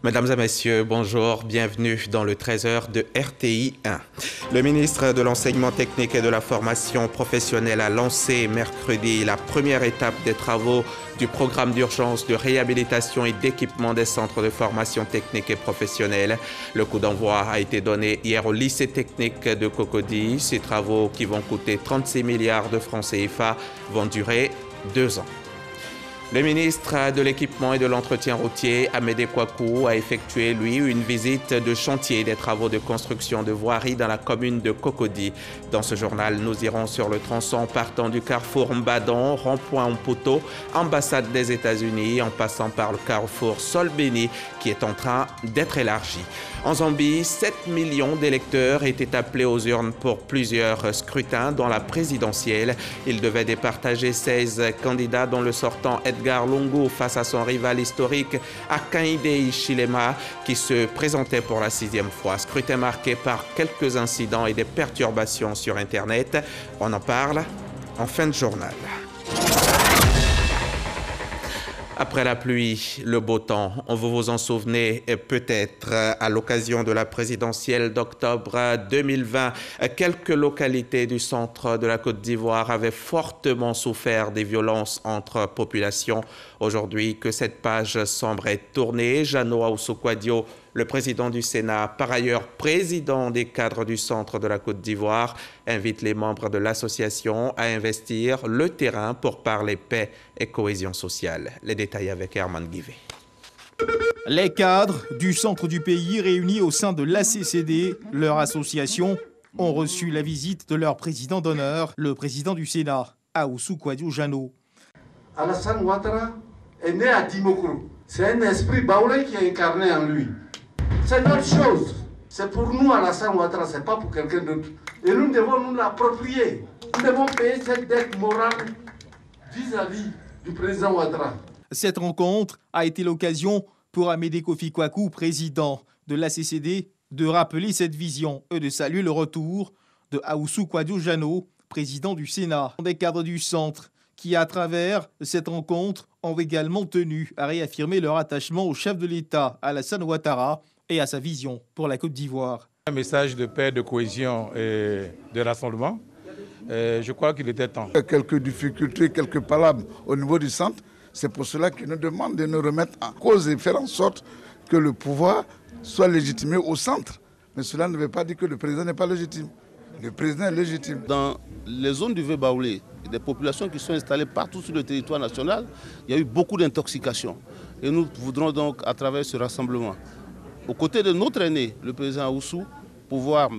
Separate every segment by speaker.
Speaker 1: Mesdames et messieurs, bonjour, bienvenue dans le 13h de RTI 1. Le ministre de l'Enseignement technique et de la formation professionnelle a lancé mercredi la première étape des travaux du programme d'urgence de réhabilitation et d'équipement des centres de formation technique et professionnelle. Le coup d'envoi a été donné hier au lycée technique de Cocody. Ces travaux, qui vont coûter 36 milliards de francs CFA, vont durer 2 ans. Le ministre de l'Équipement et de l'Entretien routier, Amédée Kouakou, a effectué, lui, une visite de chantier des travaux de construction de voirie dans la commune de Cocody. Dans ce journal, nous irons sur le tronçon partant du carrefour Mbadon, rond-point Mputo, ambassade des États-Unis, en passant par le carrefour Solbeni, qui est en train d'être élargi. En Zambie, 7 millions d'électeurs étaient appelés aux urnes pour plusieurs scrutins, dont la présidentielle. Ils devaient départager 16 candidats, dont le sortant Edgar Lungu face à son rival historique Hakainde Hichilema, qui se présentait pour la 6e fois. Scrutin marqué par quelques incidents et des perturbations sur Internet. On en parle en fin de journal. Après la pluie, le beau temps. Vous vous en souvenez peut-être à l'occasion de la présidentielle d'octobre 2020. Quelques localités du centre de la Côte d'Ivoire avaient fortement souffert des violences entre populations. Aujourd'hui, que cette page semble être tournée, Jeannot Ahoussou-Kouadio, le président du Sénat, par ailleurs président des cadres du centre de la Côte d'Ivoire, invite les membres de l'association à investir le terrain pour parler paix et cohésion sociale. Les détails avec Herman Guivet.
Speaker 2: Les cadres du centre du pays réunis au sein de l'ACCD, leur association, ont reçu la visite de leur président d'honneur, le président du Sénat, Ahoussou-Kouadio Jeannot.
Speaker 3: Alassane Ouattara est né à Dimokro. C'est un esprit baoulé qui est incarné en lui. C'est notre chose. C'est pour nous, Alassane Ouattara, ce n'est pas pour quelqu'un d'autre. Et nous devons nous l'approprier. Nous devons payer cette dette morale vis-à-vis du président Ouattara.
Speaker 2: Cette rencontre a été l'occasion pour Amédée Kouakou, président de l'ACCD, de rappeler cette vision et de saluer le retour de Ahoussou-Kouadio Jeannot, président du Sénat, des cadres du centre, qui, à travers cette rencontre, ont également tenu à réaffirmer leur attachement au chef de l'État, Alassane Ouattara, et à sa vision pour la Côte d'Ivoire.
Speaker 4: Un message de paix, de cohésion et de rassemblement. Je crois qu'il était temps.
Speaker 5: Quelques difficultés, quelques palabres au niveau du centre. C'est pour cela qu'ils nous demandent de nous remettre en cause et faire en sorte que le pouvoir soit légitimé au centre. Mais cela ne veut pas dire que le président n'est pas légitime. Le président est légitime.
Speaker 6: Dans les zones du Vébaoulé, des populations qui sont installées partout sur le territoire national, il y a eu beaucoup d'intoxication. Et nous voudrons donc, à travers ce rassemblement, aux côtés de notre aîné, le président Ahoussou, pouvoir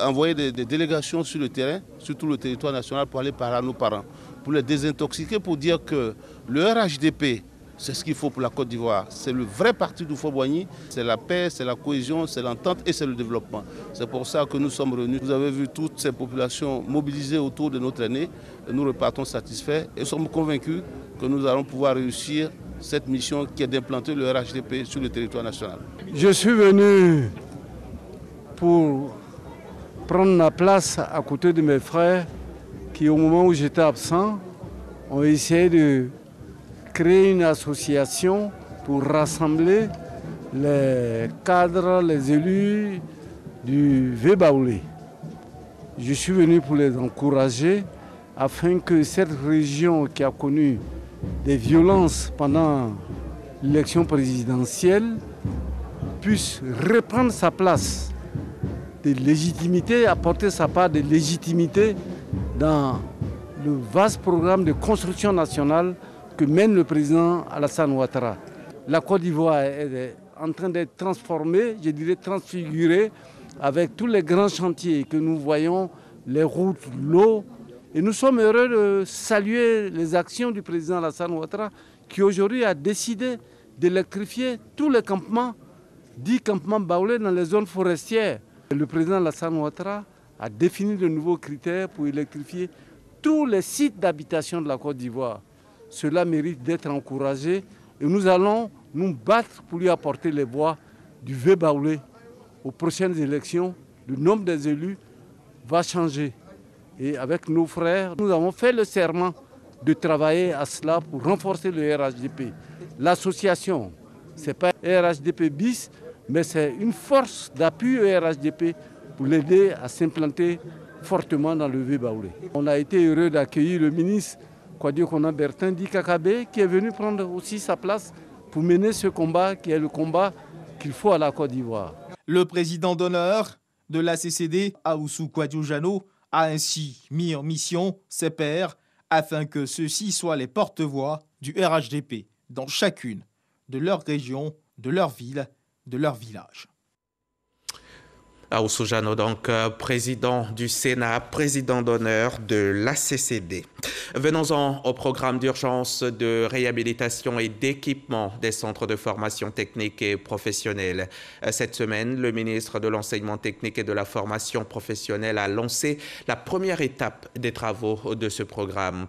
Speaker 6: envoyer des délégations sur le terrain, sur tout le territoire national, pour aller parler à nos parents, pour les désintoxiquer, pour dire que le RHDP, c'est ce qu'il faut pour la Côte d'Ivoire. C'est le vrai parti du Houphouët-Boigny. C'est la paix, c'est la cohésion, c'est l'entente et c'est le développement. C'est pour ça que nous sommes revenus. Vous avez vu toutes ces populations mobilisées autour de notre aîné. Nous repartons satisfaits et sommes convaincus que nous allons pouvoir réussir cette mission qui est d'implanter le RHDP sur le territoire national.
Speaker 7: Je suis venu pour prendre ma place à côté de mes frères qui, au moment où j'étais absent, ont essayé de créer une association pour rassembler les cadres, les élus du Vébaoulé. Je suis venu pour les encourager afin que cette région qui a connu des violences pendant l'élection présidentielle puisse reprendre sa place de légitimité, apporter sa part de légitimité dans le vaste programme de construction nationale que mène le président Alassane Ouattara. La Côte d'Ivoire est en train d'être transformée, je dirais transfigurée, avec tous les grands chantiers que nous voyons, les routes, l'eau. Et nous sommes heureux de saluer les actions du président Alassane Ouattara qui aujourd'hui a décidé d'électrifier tous les campements, 10 campements baoulés dans les zones forestières. Le président Alassane Ouattara a défini de nouveaux critères pour électrifier tous les sites d'habitation de la Côte d'Ivoire. Cela mérite d'être encouragé et nous allons nous battre pour lui apporter les voix du Vébaoulé. Aux prochaines élections, le nombre des élus va changer. Et avec nos frères, nous avons fait le serment de travailler à cela pour renforcer le RHDP. L'association Ce n'est pas un RHDP bis, mais c'est une force d'appui au RHDP pour l'aider à s'implanter fortement dans le Vieux-Baoulé. On a été heureux d'accueillir le ministre Kouadio Konan Bertin d'IKKB qui est venu prendre aussi sa place pour mener ce combat qui est le combat qu'il faut à la Côte d'Ivoire.
Speaker 2: Le président d'honneur de la CCD, Ahoussou Kouadio Jano, a ainsi mis en mission ses pairs afin que ceux-ci soient les porte-voix du RHDP dans chacune de leurs régions, de leurs villes, de leurs villages.
Speaker 1: Ahoussou Jano, donc président du Sénat, président d'honneur de l'ACCD. Venons-en au programme d'urgence de réhabilitation et d'équipement des centres de formation technique et professionnelle. Cette semaine, le ministre de l'Enseignement technique et de la formation professionnelle a lancé la première étape des travaux de ce programme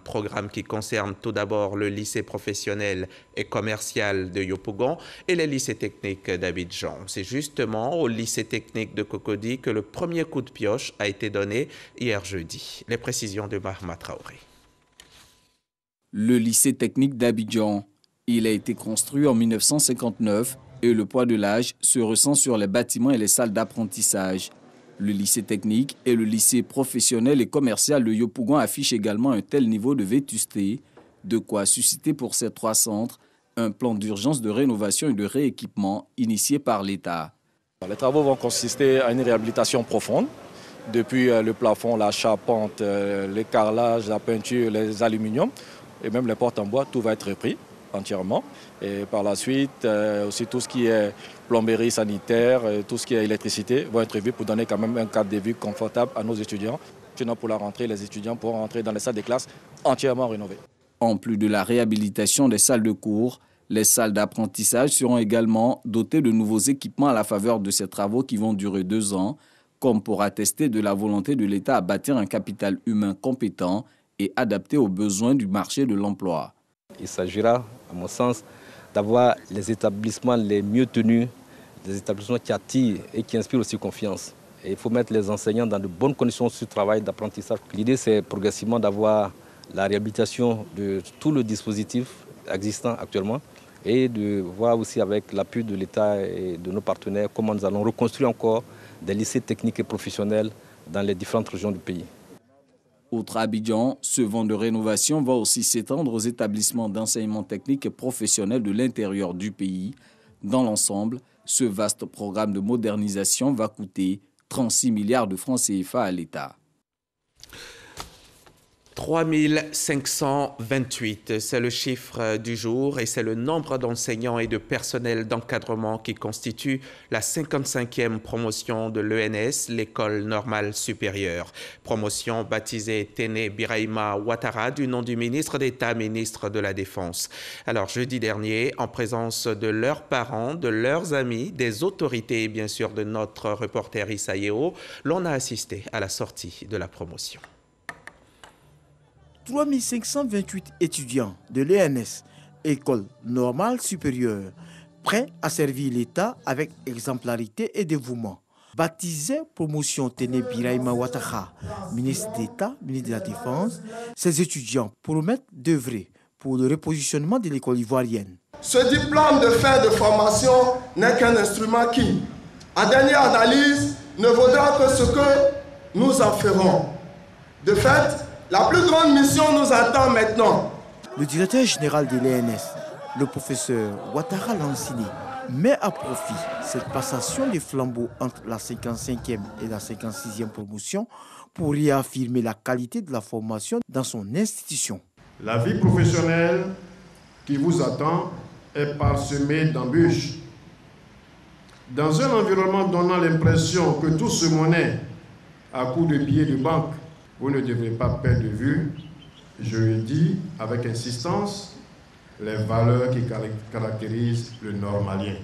Speaker 1: qui concerne tout d'abord le lycée professionnel et commercial de Yopougon et les lycées techniques d'Abidjan. C'est justement au lycée technique de Cocody que le premier coup de pioche a été donné hier jeudi. Les précisions de Mahma Traoré.
Speaker 8: Le lycée technique d'Abidjan, il a été construit en 1959 et le poids de l'âge se ressent sur les bâtiments et les salles d'apprentissage. Le lycée technique et le lycée professionnel et commercial de Yopougon affichent également un tel niveau de vétusté, de quoi susciter pour ces trois centres un plan d'urgence de rénovation et de rééquipement initié par l'État.
Speaker 9: Les travaux vont consister à une réhabilitation profonde, depuis le plafond, la charpente, les carrelages, la peinture, les aluminiums et même les portes en bois, tout va être repris entièrement. Et par la suite, aussi tout ce qui est plomberie sanitaire, tout ce qui est électricité vont être vus pour donner quand même un cadre de vie confortable à nos étudiants. Sinon, pour la rentrée, les étudiants pourront rentrer dans les salles de classe entièrement rénovées.
Speaker 8: En plus de la réhabilitation des salles de cours, les salles d'apprentissage seront également dotées de nouveaux équipements à la faveur de ces travaux qui vont durer 2 ans, comme pour attester de la volonté de l'État à bâtir un capital humain compétent et adapté aux besoins du marché de l'emploi.
Speaker 10: Il s'agira, à mon sens, d'avoir les établissements les mieux tenus, des établissements qui attirent et qui inspirent aussi confiance. Et il faut mettre les enseignants dans de bonnes conditions de travail, d'apprentissage. L'idée, c'est progressivement d'avoir la réhabilitation de tout le dispositif existant actuellement et de voir aussi avec l'appui de l'État et de nos partenaires comment nous allons reconstruire encore des lycées techniques et professionnels dans les différentes régions du pays.
Speaker 8: Outre Abidjan, ce vent de rénovation va aussi s'étendre aux établissements d'enseignement technique et professionnel de l'intérieur du pays. Dans l'ensemble, ce vaste programme de modernisation va coûter 36 milliards de francs CFA à l'État.
Speaker 1: 3528, c'est le chiffre du jour et c'est le nombre d'enseignants et de personnel d'encadrement qui constitue la 55e promotion de l'ENS, l'École normale supérieure. Promotion baptisée Téné Birahima Ouattara du nom du ministre d'État, ministre de la Défense. Alors jeudi dernier, en présence de leurs parents, de leurs amis, des autorités et bien sûr de notre reporter Issa Yeo, l'on a assisté à la sortie de la promotion.
Speaker 11: 3528 étudiants de l'ENS, École normale supérieure, prêts à servir l'État avec exemplarité et dévouement. Baptisé promotion Téné Birahima Ouattara, ministre d'État, ministre de la Défense, ces étudiants promettent d'œuvrer pour le repositionnement de l'école ivoirienne.
Speaker 12: Ce diplôme de fin de formation n'est qu'un instrument qui, à dernière analyse, ne vaudra que ce que nous en ferons. De fait, la plus grande mission nous attend maintenant.
Speaker 11: Le directeur général de l'ENS, le professeur Ouattara Lansini, met à profit cette passation des flambeaux entre la 55e et la 56e promotion pour réaffirmer la qualité de la formation dans son institution.
Speaker 13: La vie professionnelle qui vous attend est parsemée d'embûches. Dans un environnement donnant l'impression que tout se monnaie à coups de billets de banque, vous ne devrez pas perdre de vue, je le dis avec insistance, les valeurs qui caractérisent le Nord malien.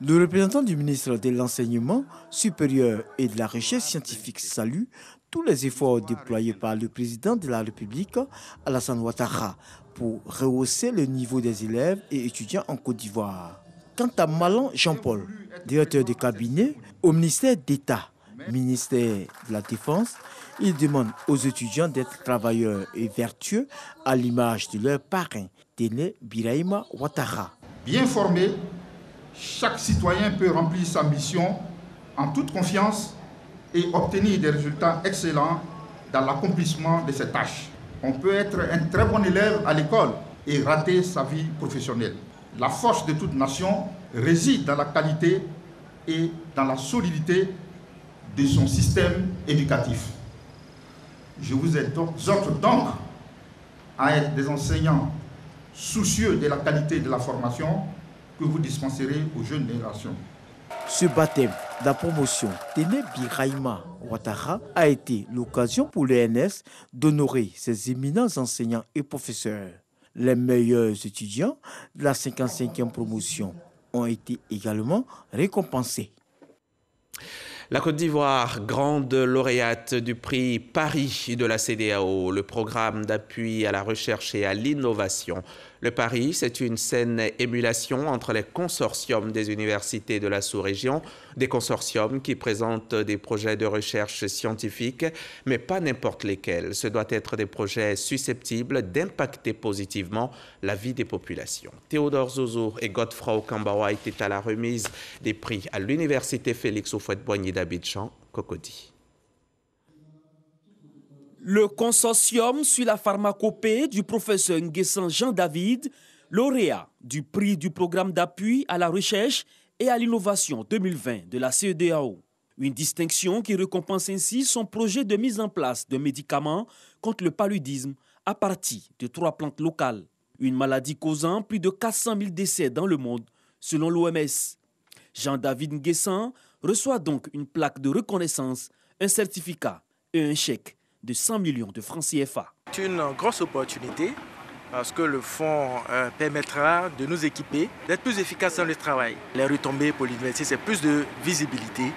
Speaker 11: Le représentant du ministre de l'Enseignement supérieur et de la Recherche scientifique salue tous les efforts déployés par le président de la République, Alassane Ouattara, pour rehausser le niveau des élèves et étudiants en Côte d'Ivoire. Quant à Malan Jean-Paul, directeur de cabinet au ministère d'État, ministère de la Défense, il demande aux étudiants d'être travailleurs et vertueux à l'image de leur parrain, Téné Birahima Ouattara.
Speaker 14: Bien formé, chaque citoyen peut remplir sa mission en toute confiance et obtenir des résultats excellents dans l'accomplissement de ses tâches. On peut être un très bon élève à l'école et rater sa vie professionnelle. La force de toute nation réside dans la qualité et dans la solidité de son système éducatif. Je vous exhorte donc à être des enseignants soucieux de la qualité de la formation que vous dispenserez aux jeunes générations.
Speaker 11: Ce baptême de la promotion Téné Birahima Ouattara a été l'occasion pour l'ENS d'honorer ses éminents enseignants et professeurs. Les meilleurs étudiants de la 55e promotion ont été également récompensés.
Speaker 1: La Côte d'Ivoire, grande lauréate du prix Paris de la CEDEAO, le programme d'appui à la recherche et à l'innovation. Le Paris, c'est une saine émulation entre les consortiums des universités de la sous-région, des consortiums qui présentent des projets de recherche scientifique, mais pas n'importe lesquels. Ce doit être des projets susceptibles d'impacter positivement la vie des populations. Théodore Zozo et Godefroy Okambawa étaient à la remise des prix à l'université Félix Houphouët-Boigny d'Abidjan, Cocody.
Speaker 15: Le consortium suit la pharmacopée du professeur Nguessan Jean-David, lauréat du prix du programme d'appui à la recherche et à l'innovation 2020 de la CEDEAO. Une distinction qui récompense ainsi son projet de mise en place de médicaments contre le paludisme à partir de 3 plantes locales. Une maladie causant plus de 400 000 décès dans le monde, selon l'OMS. Jean-David Nguessan reçoit donc une plaque de reconnaissance, un certificat et un chèque de 100 millions de francs CFA.
Speaker 16: C'est une grosse opportunité parce que le fonds permettra de nous équiper, d'être plus efficaces dans le travail. Les retombées pour l'université, c'est plus de visibilité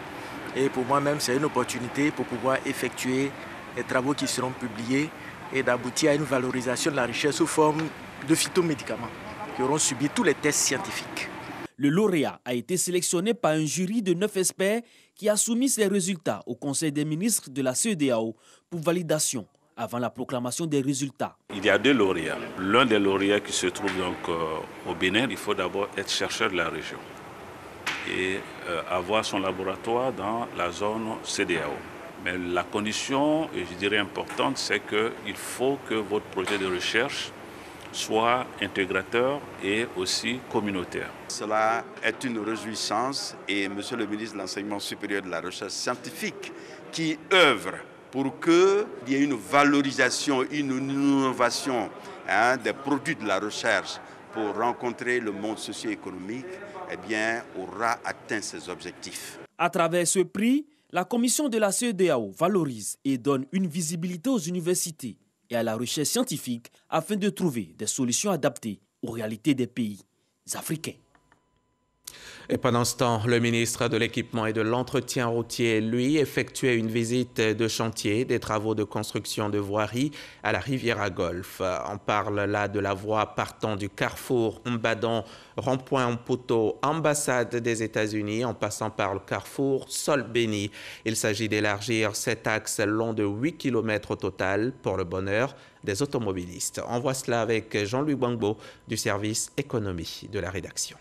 Speaker 16: et pour moi-même, c'est une opportunité pour pouvoir effectuer les travaux qui seront publiés et d'aboutir à une valorisation de la recherche sous forme de phytomédicaments qui auront subi tous les tests scientifiques.
Speaker 15: Le lauréat a été sélectionné par un jury de 9 experts qui a soumis ses résultats au Conseil des ministres de la CEDEAO pour validation avant la proclamation des résultats.
Speaker 17: Il y a 2 lauréats. L'un des lauréats qui se trouve donc au Bénin, il faut d'abord être chercheur de la région et avoir son laboratoire dans la zone CEDEAO. Mais la condition, je dirais importante, c'est qu'il faut que votre projet de recherche soit intégrateur et aussi communautaire.
Speaker 18: Cela est une réjouissance et Monsieur le ministre de l'Enseignement supérieur de la Recherche scientifique qui œuvre pour qu'il y ait une valorisation, une innovation des produits de la recherche pour rencontrer le monde socio-économique, eh bien, aura atteint ses objectifs.
Speaker 15: À travers ce prix, la commission de la CEDEAO valorise et donne une visibilité aux universités et à la recherche scientifique afin de trouver des solutions adaptées aux réalités des pays africains.
Speaker 1: Et pendant ce temps, le ministre de l'Équipement et de l'Entretien routier, lui, effectuait une visite de chantier des travaux de construction de voirie à la Riviera-Golfe. On parle là de la voie partant du carrefour Mbadon, rond-point Mputo, ambassade des États-Unis, en passant par le carrefour Sol-Béni. Il s'agit d'élargir cet axe long de 8 km au total pour le bonheur des automobilistes. On voit cela avec Jean-Louis Bangbo du service économie de la rédaction.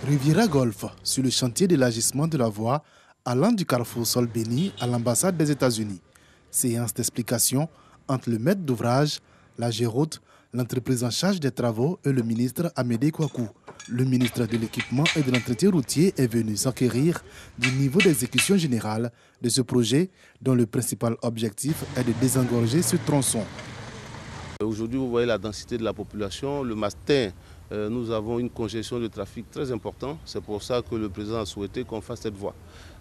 Speaker 19: Riviera Golf, sur le chantier d'élargissement de la voie allant du carrefour Sol-Béni à l'ambassade des États-Unis. Séance d'explication entre le maître d'ouvrage, la Géroute, l'entreprise en charge des travaux et le ministre Amédée Kouakou. Le ministre de l'Équipement et de l'Entretien routier est venu s'enquérir du niveau d'exécution générale de ce projet dont le principal objectif est de désengorger ce tronçon.
Speaker 6: Aujourd'hui, vous voyez la densité de la population. Le matin, nous avons une congestion de trafic très importante. C'est pour ça que le président a souhaité qu'on fasse cette voie.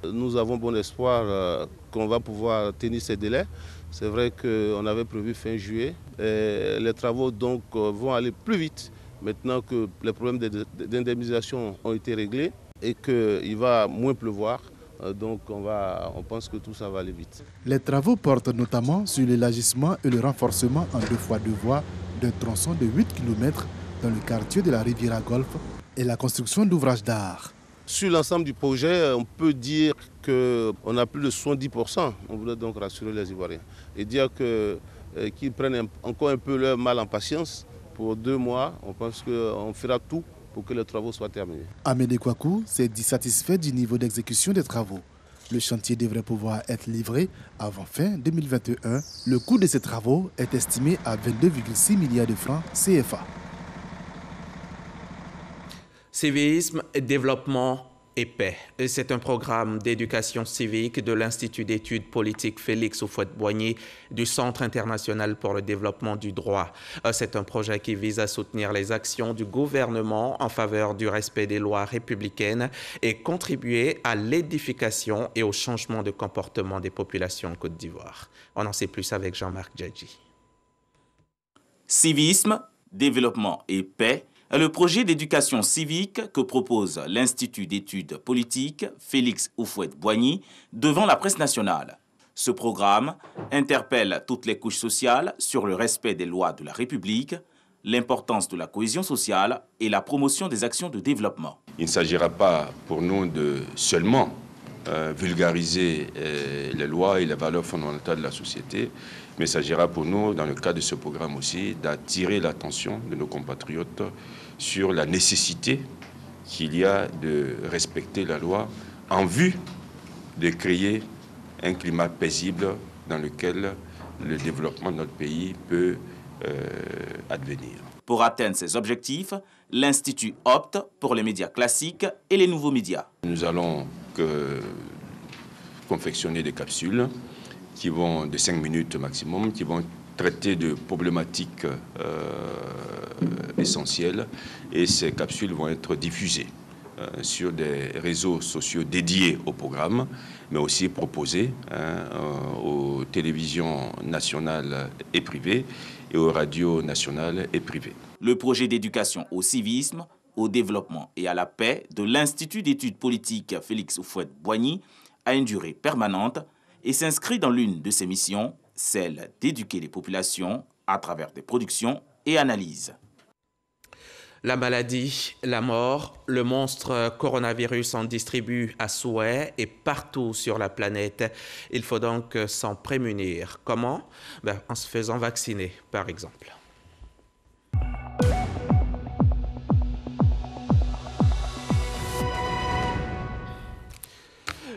Speaker 6: Nous avons bon espoir qu'on va pouvoir tenir ces délais. C'est vrai qu'on avait prévu fin juillet. Les travaux donc vont aller plus vite maintenant que les problèmes d'indemnisation ont été réglés et qu'il va moins pleuvoir. Donc on pense que tout ça va aller vite.
Speaker 19: Les travaux portent notamment sur l'élargissement et le renforcement en 2 fois 2 voies d'un tronçon de 8 km dans le quartier de la Riviera Golf et la construction d'ouvrages d'art.
Speaker 6: Sur l'ensemble du projet, on peut dire qu'on a plus de 70%. On voulait donc rassurer les Ivoiriens et dire qu'ils prennent encore un peu leur mal en patience pour 2 mois. On pense qu'on fera tout pour que les travaux soient terminés.
Speaker 19: Amédée Kouakou s'est dit satisfait du niveau d'exécution des travaux. Le chantier devrait pouvoir être livré avant fin 2021. Le coût de ces travaux est estimé à 22,6 milliards de francs CFA.
Speaker 1: Civisme, développement et paix. C'est un programme d'éducation civique de l'Institut d'études politiques Félix Houphouët-Boigny du Centre international pour le développement du droit. C'est un projet qui vise à soutenir les actions du gouvernement en faveur du respect des lois républicaines et contribuer à l'édification et au changement de comportement des populations en Côte d'Ivoire. On en sait plus avec Jean-Marc Djadji.
Speaker 20: Civisme, développement et paix est le projet d'éducation civique que propose l'Institut d'études politiques Félix Houphouët-Boigny devant la presse nationale. Ce programme interpelle toutes les couches sociales sur le respect des lois de la République, l'importance de la cohésion sociale et la promotion des actions de développement.
Speaker 21: Il ne s'agira pas pour nous de seulement vulgariser les lois et les valeurs fondamentales de la société, mais il s'agira pour nous, dans le cadre de ce programme aussi, d'attirer l'attention de nos compatriotes sur la nécessité qu'il y a de respecter la loi en vue de créer un climat paisible dans lequel le développement de notre pays peut advenir.
Speaker 20: Pour atteindre ces objectifs, l'Institut opte pour les médias classiques et les nouveaux médias.
Speaker 21: Nous allons confectionner des capsules qui vont de 5 minutes maximum, qui vont traiter de problématiques essentielles, et ces capsules vont être diffusées sur des réseaux sociaux dédiés au programme, mais aussi proposées aux télévisions nationales et privées et aux radios nationales et privées.
Speaker 20: Le projet d'éducation au civisme, au développement et à la paix de l'Institut d'études politiques Félix Houphouët-Boigny a une durée permanente et s'inscrit dans l'une de ses missions, celle d'éduquer les populations à travers des productions et analyses.
Speaker 1: La maladie, la mort, le monstre coronavirus en distribue à souhait et partout sur la planète. Il faut donc s'en prémunir. Comment? En se faisant vacciner, par exemple.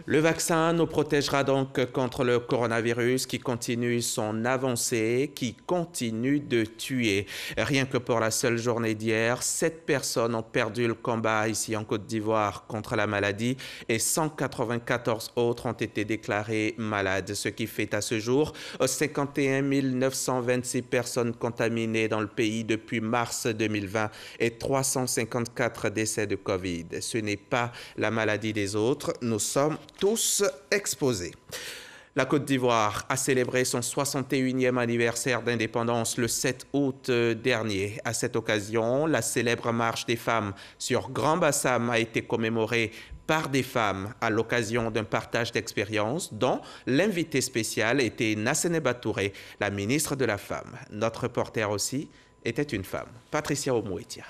Speaker 1: Le vaccin nous protégera donc contre le coronavirus qui continue son avancée, qui continue de tuer. Rien que pour la seule journée d'hier, 7 personnes ont perdu le combat ici en Côte d'Ivoire contre la maladie et 194 autres ont été déclarées malades, ce qui fait à ce jour 51 926 personnes contaminées dans le pays depuis mars 2020 et 354 décès de Covid. Ce n'est pas la maladie des autres, nous sommes tous exposés. La Côte d'Ivoire a célébré son 61e anniversaire d'indépendance le 7 août dernier. À cette occasion, la célèbre marche des femmes sur Grand Bassam a été commémorée par des femmes à l'occasion d'un partage d'expériences dont l'invité spécial était Nassene Touré, la ministre de la Femme. Notre reporter aussi était une femme, Patricia Omouetia.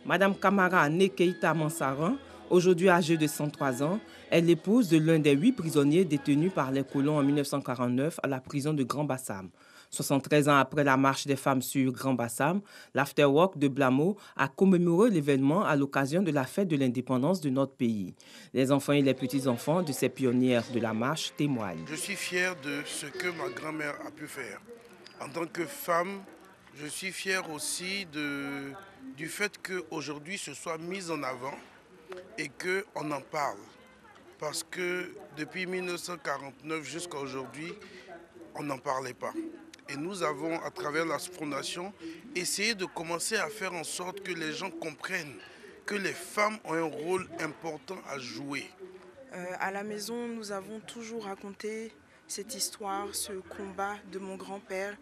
Speaker 22: Madame Kamara Nekeita Mansaran, aujourd'hui âgée de 103 ans, est l'épouse de l'un des 8 prisonniers détenus par les colons en 1949 à la prison de Grand Bassam. 73 ans après la marche des femmes sur Grand Bassam, l'Afterwork de Blamo a commémoré l'événement à l'occasion de la fête de l'indépendance de notre pays. Les enfants et les petits-enfants de ces pionnières de la marche témoignent.
Speaker 23: Je suis fier de ce que ma grand-mère a pu faire. En tant que femme, je suis fier aussi du fait qu'aujourd'hui ce soit mis en avant et qu'on en parle. Parce que depuis 1949 jusqu'à aujourd'hui, on n'en parlait pas. Et nous avons, à travers la fondation, essayé de commencer à faire en sorte que les gens comprennent que les femmes ont un rôle important à jouer.
Speaker 24: À la maison, nous avons toujours raconté cette histoire, ce combat de mon grand-père,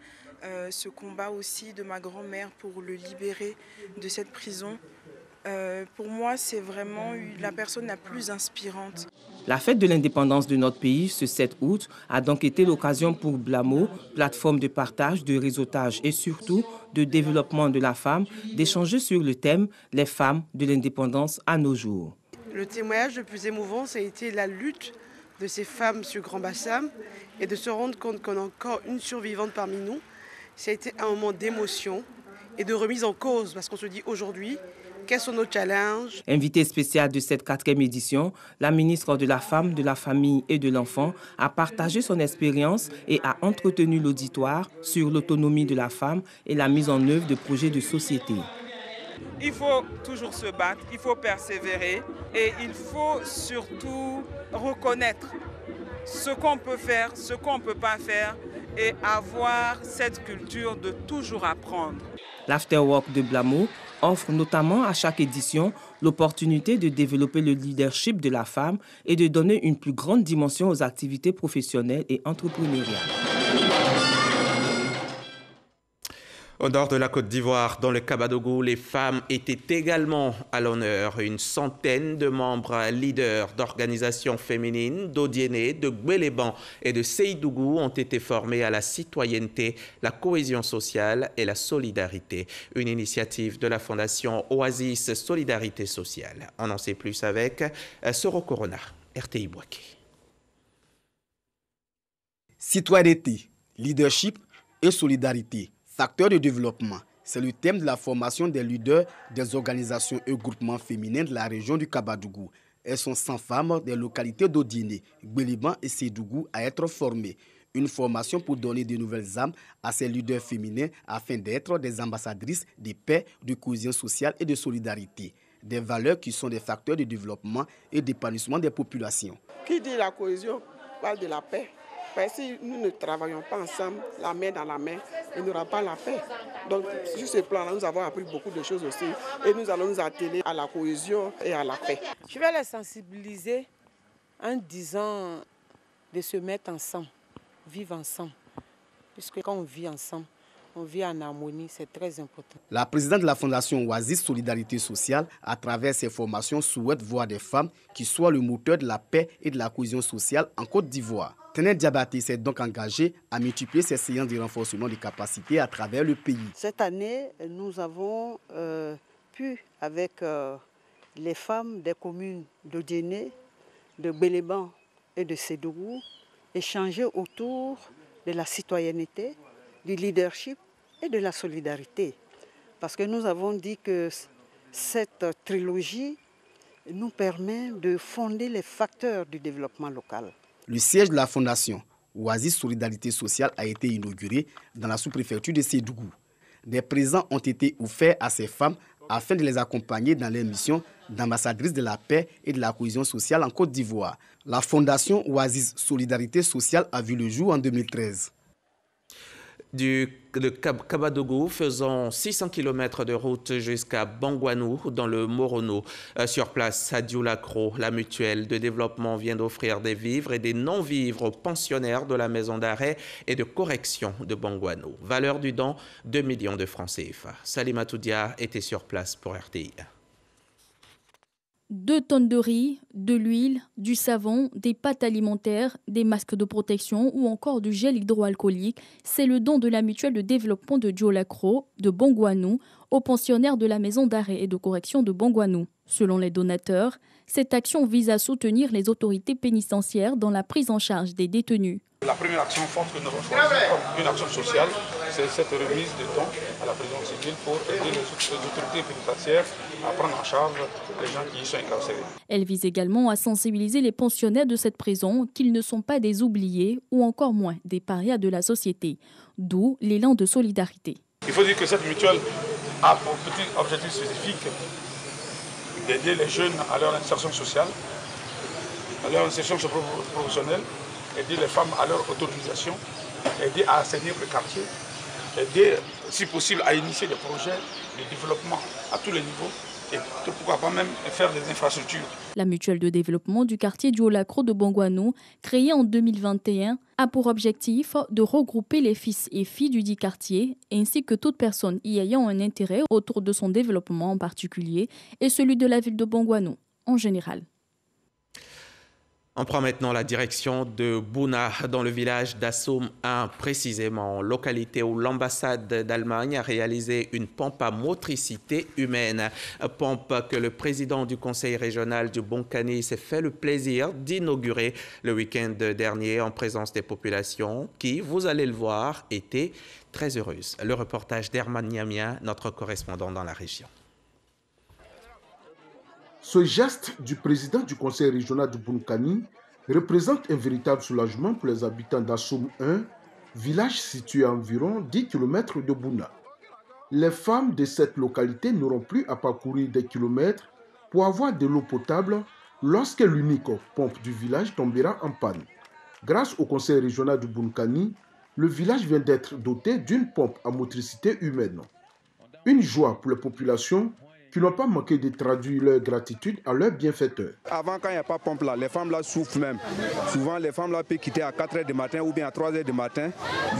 Speaker 24: ce combat aussi de ma grand-mère pour le libérer de cette prison. Pour moi, c'est vraiment la personne la plus inspirante.
Speaker 22: La fête de l'indépendance de notre pays, ce 7 août, a donc été l'occasion pour Blamo, plateforme de partage, de réseautage et surtout de développement de la femme, d'échanger sur le thème « Les femmes de l'indépendance à nos jours ».
Speaker 25: Le témoignage le plus émouvant, ça a été la lutte de ces femmes sur Grand Bassam et de se rendre compte qu'on a encore une survivante parmi nous ça a été un moment d'émotion et de remise en cause, parce qu'on se dit aujourd'hui, quels sont nos challenges?
Speaker 22: Invitée spéciale de cette 4e édition, la ministre de la Femme, de la Famille et de l'Enfant a partagé son expérience et a entretenu l'auditoire sur l'autonomie de la femme et la mise en œuvre de projets de société.
Speaker 2: Il faut toujours se battre, il faut persévérer et il faut surtout reconnaître ce qu'on peut faire, ce qu'on ne peut pas faire et avoir cette culture de toujours apprendre.
Speaker 22: L'Afterwork de Blamo offre notamment à chaque édition l'opportunité de développer le leadership de la femme et de donner une plus grande dimension aux activités professionnelles et entrepreneuriales.
Speaker 1: Au nord de la Côte d'Ivoire, dans le Kabadougou, les femmes étaient également à l'honneur. Une centaine de membres leaders d'organisations féminines d'Odiéné, de Gbéléban et de Séidougou ont été formés à la citoyenneté, la cohésion sociale et la solidarité. Une initiative de la Fondation Oasis Solidarité Sociale. On en sait plus avec Soro Corona, RTI Boaké.
Speaker 3: Citoyenneté, leadership et solidarité. Facteur de développement, c'est le thème de la formation des leaders des organisations et groupements féminins de la région du Kabadougou. Elles sont 100 femmes des localités d'Odiéné, Gbéléban et Séidougou à être formées. Une formation pour donner de nouvelles âmes à ces leaders féminins afin d'être des ambassadrices de paix, de cohésion sociale et de solidarité. Des valeurs qui sont des facteurs de développement et d'épanouissement des populations.
Speaker 25: Qui dit la cohésion parle de la paix. Parce que si nous ne travaillons pas ensemble, la main dans la main, il n'y aura pas la paix. Donc, sur ce plan-là, nous avons appris beaucoup de choses aussi. Et nous allons nous atteler à la cohésion et à la paix.
Speaker 4: Je vais les sensibiliser en disant de se mettre ensemble, vivre ensemble. Puisque quand on vit ensemble, on vit en harmonie, c'est très important.
Speaker 3: La présidente de la Fondation Oasis Solidarité Sociale, à travers ses formations, souhaite voir des femmes qui soient le moteur de la paix et de la cohésion sociale en Côte d'Ivoire. Tenet Diabaté s'est donc engagé à multiplier ces séances de renforcement des capacités à travers le pays.
Speaker 5: Cette année, nous avons pu, avec les femmes des communes d'Odiéné, de Gbéléban et de Séidougou, échanger autour de la citoyenneté, du leadership et de la solidarité. Parce que nous avons dit que cette trilogie nous permet de fonder les facteurs du développement local.
Speaker 3: Le siège de la Fondation Oasis Solidarité Sociale a été inauguré dans la sous-préfecture de Séidougou. Des présents ont été offerts à ces femmes afin de les accompagner dans leur mission d'ambassadrice de la paix et de la cohésion sociale en Côte d'Ivoire. La Fondation Oasis Solidarité Sociale a vu le jour en 2013.
Speaker 1: De Kabadougou, faisant 600 km de route jusqu'à Bangouanou, dans le Morono. Sur place, à Dioulacro, la mutuelle de développement vient d'offrir des vivres et des non-vivres aux pensionnaires de la maison d'arrêt et de correction de Bangouanou. Valeur du don, 2 millions de francs CFA. Salima Toudia était sur place pour RTI.
Speaker 7: 2 tonnes de riz, de l'huile, du savon, des pâtes alimentaires, des masques de protection ou encore du gel hydroalcoolique. C'est le don de la mutuelle de développement de Dioulacro, de Bangouanou, aux pensionnaires de la maison d'arrêt et de correction de Bangouanou. Selon les donateurs, cette action vise à soutenir les autorités pénitentiaires dans la prise en charge des détenus.
Speaker 26: La première action forte que nous avons choisie comme une action sociale, c'est cette remise de dons à la prison civile pour aider les autorités pénitentiaires à prendre en charge les gens qui y sont incarcérés.
Speaker 7: Elle vise également à sensibiliser les pensionnaires de cette prison qu'ils ne sont pas des oubliés ou encore moins des parias de la société, d'où l'élan de solidarité.
Speaker 26: Il faut dire que cette mutuelle a pour petit objectif spécifique d'aider les jeunes à leur insertion sociale, à leur insertion professionnelle, aider les femmes à leur autonomisation, aider à assainir le quartier, aider, si possible, à initier des projets de développement à tous les niveaux et pourquoi pas même faire des infrastructures.
Speaker 7: La mutuelle de développement du quartier Dioulacro de Bangouanou, créée en 2021, a pour objectif de regrouper les fils et filles du dit quartier, ainsi que toute personne y ayant un intérêt autour de son développement en particulier et celui de la ville de Bangouanou en général.
Speaker 1: On prend maintenant la direction de Bouna, dans le village d'Assoum 1, précisément, localité où l'ambassade d'Allemagne a réalisé une pompe à motricité humaine. Pompe que le président du conseil régional du Bonkani s'est fait le plaisir d'inaugurer le week-end dernier en présence des populations qui, vous allez le voir, étaient très heureuses. Le reportage d'Herman Niamien, notre correspondant dans la région.
Speaker 8: Ce geste du président du conseil régional du Bonkani représente un véritable soulagement pour les habitants d'Assoum 1, village situé à environ 10 km de Bouna. Les femmes de cette localité n'auront plus à parcourir des kilomètres pour avoir de l'eau potable lorsque l'unique pompe du village tombera en panne. Grâce au conseil régional du Bonkani, le village vient d'être doté d'une pompe à motricité humaine. Une joie pour les populations qui n'ont pas manqué de traduire leur gratitude à leurs bienfaiteurs.
Speaker 9: Avant, quand il n'y a pas de pompe là, les femmes là souffrent même. Souvent, les femmes là peuvent quitter à 4 h du matin ou bien à 3 h du matin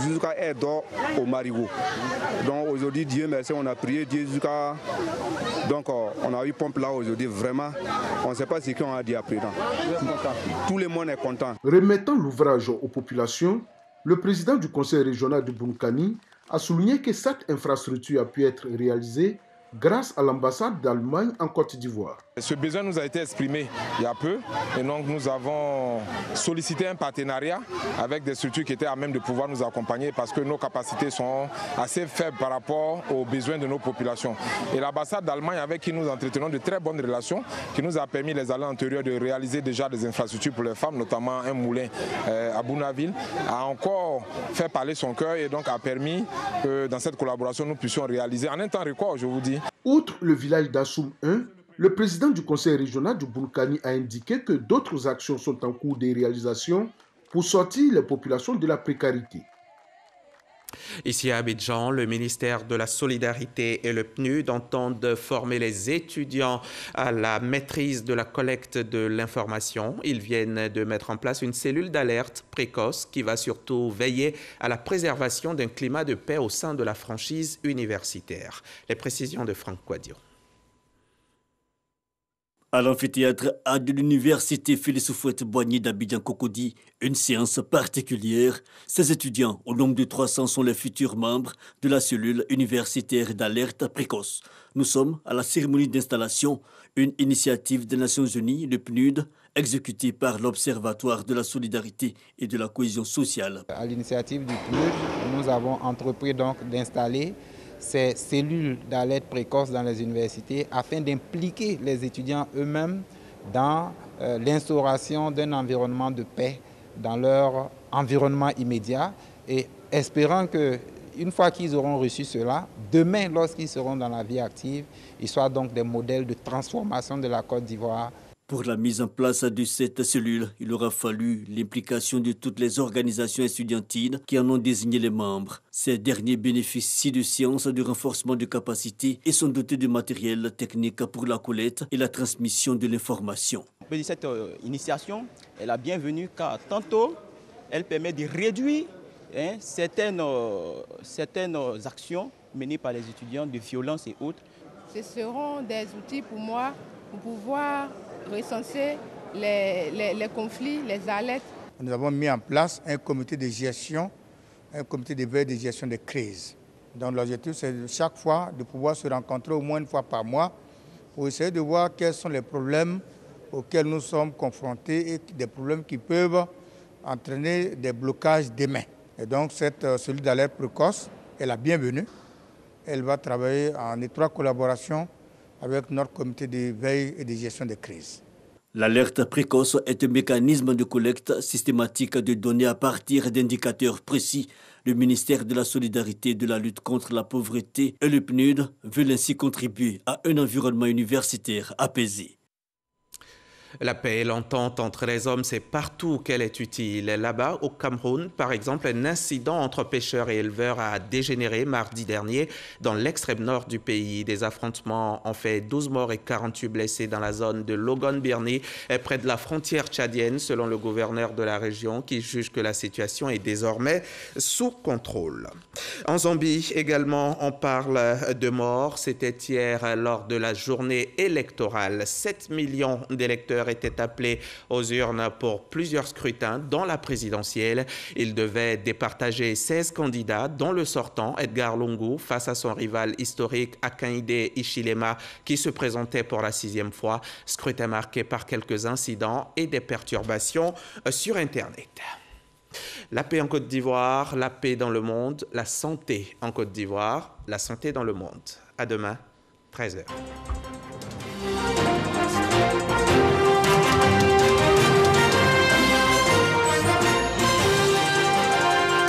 Speaker 9: jusqu'à elles dorment au marigot. Donc aujourd'hui, Dieu merci, on a prié Dieu jusqu'à... Donc on a eu pompe là aujourd'hui, vraiment. On ne sait pas ce qu'on a dit après. Tout le monde est content.
Speaker 8: Remettant l'ouvrage aux populations, le président du conseil régional de Bonkani a souligné que cette infrastructure a pu être réalisée grâce à l'ambassade d'Allemagne en Côte d'Ivoire.
Speaker 10: Ce besoin nous a été exprimé il y a peu et donc nous avons sollicité un partenariat avec des structures qui étaient à même de pouvoir nous accompagner parce que nos capacités sont assez faibles par rapport aux besoins de nos populations. Et l'ambassade d'Allemagne avec qui nous entretenons de très bonnes relations, qui nous a permis les années antérieures de réaliser déjà des infrastructures pour les femmes, notamment un moulin à Bounaville, a encore fait parler son cœur et donc a permis que dans cette collaboration nous puissions réaliser en un temps record, je vous dis.
Speaker 8: Outre le village d'Assoum 1, le président du conseil régional du Bonkani a indiqué que d'autres actions sont en cours de réalisation pour sortir les populations de la précarité.
Speaker 1: Ici à Abidjan, le ministère de la Solidarité et le PNUD entendent former les étudiants à la maîtrise de la collecte de l'information. Ils viennent de mettre en place une cellule d'alerte précoce qui va surtout veiller à la préservation d'un climat de paix au sein de la franchise universitaire. Les précisions de Franck Quadio.
Speaker 12: À l'amphithéâtre A de l'université Félix Houphouët-Boigny d'Abidjan-Cocody, une séance particulière. Ces étudiants, au nombre de 300, sont les futurs membres de la cellule universitaire d'alerte précoce. Nous sommes à la cérémonie d'installation, une initiative des Nations Unies, le PNUD, exécutée par l'Observatoire de la solidarité et de la cohésion sociale.
Speaker 13: À l'initiative du PNUD, nous avons entrepris donc d'installer ces cellules d'alerte précoce dans les universités afin d'impliquer les étudiants eux-mêmes dans l'instauration d'un environnement de paix dans leur environnement immédiat et espérant qu'une fois qu'ils auront reçu cela, demain, lorsqu'ils seront dans la vie active, ils soient donc des modèles de transformation de la Côte d'Ivoire.
Speaker 12: Pour la mise en place de cette cellule, il aura fallu l'implication de toutes les organisations estudiantines qui en ont désigné les membres. Ces derniers bénéficient de séances de renforcement de capacités et sont dotés de matériel technique pour la collecte et la transmission de l'information.
Speaker 14: Cette initiation est la bienvenue car tantôt elle permet de réduire certaines actions menées par les étudiants de violence et autres.
Speaker 27: Ce seront des outils pour moi pour pouvoir recenser les conflits, les alertes.
Speaker 28: Nous avons mis en place un comité de gestion, un comité de veille de gestion des crises. Donc l'objectif, c'est chaque fois de pouvoir se rencontrer au moins une fois par mois pour essayer de voir quels sont les problèmes auxquels nous sommes confrontés et des problèmes qui peuvent entraîner des blocages demain. Et donc cette cellule d'alerte précoce est la bienvenue. Elle va travailler en étroite collaboration avec notre comité de veille et de gestion des crises.
Speaker 12: L'alerte précoce est un mécanisme de collecte systématique de données à partir d'indicateurs précis. Le ministère de la Solidarité et de la lutte contre la pauvreté et le PNUD veulent ainsi contribuer à un environnement universitaire apaisé.
Speaker 1: La paix et l'entente entre les hommes, c'est partout qu'elle est utile. Là-bas, au Cameroun, par exemple, un incident entre pêcheurs et éleveurs a dégénéré mardi dernier dans l'extrême nord du pays. Des affrontements ont fait 12 morts et 48 blessés dans la zone de Logon-Birni, près de la frontière tchadienne, selon le gouverneur de la région, qui juge que la situation est désormais sous contrôle. En Zambie, également, on parle de morts. C'était hier lors de la journée électorale. 7 millions d'électeurs électeurs étaient appelés aux urnes pour plusieurs scrutins, dont la présidentielle. Ils devaient départager 16 candidats, dont le sortant, Edgar Lungu, face à son rival historique Hakainde Hichilema, qui se présentait pour la 6e fois. Scrutin marqué par quelques incidents et des perturbations sur Internet. La paix en Côte d'Ivoire, la paix dans le monde, la santé en Côte d'Ivoire, la santé dans le monde. À demain, 13h.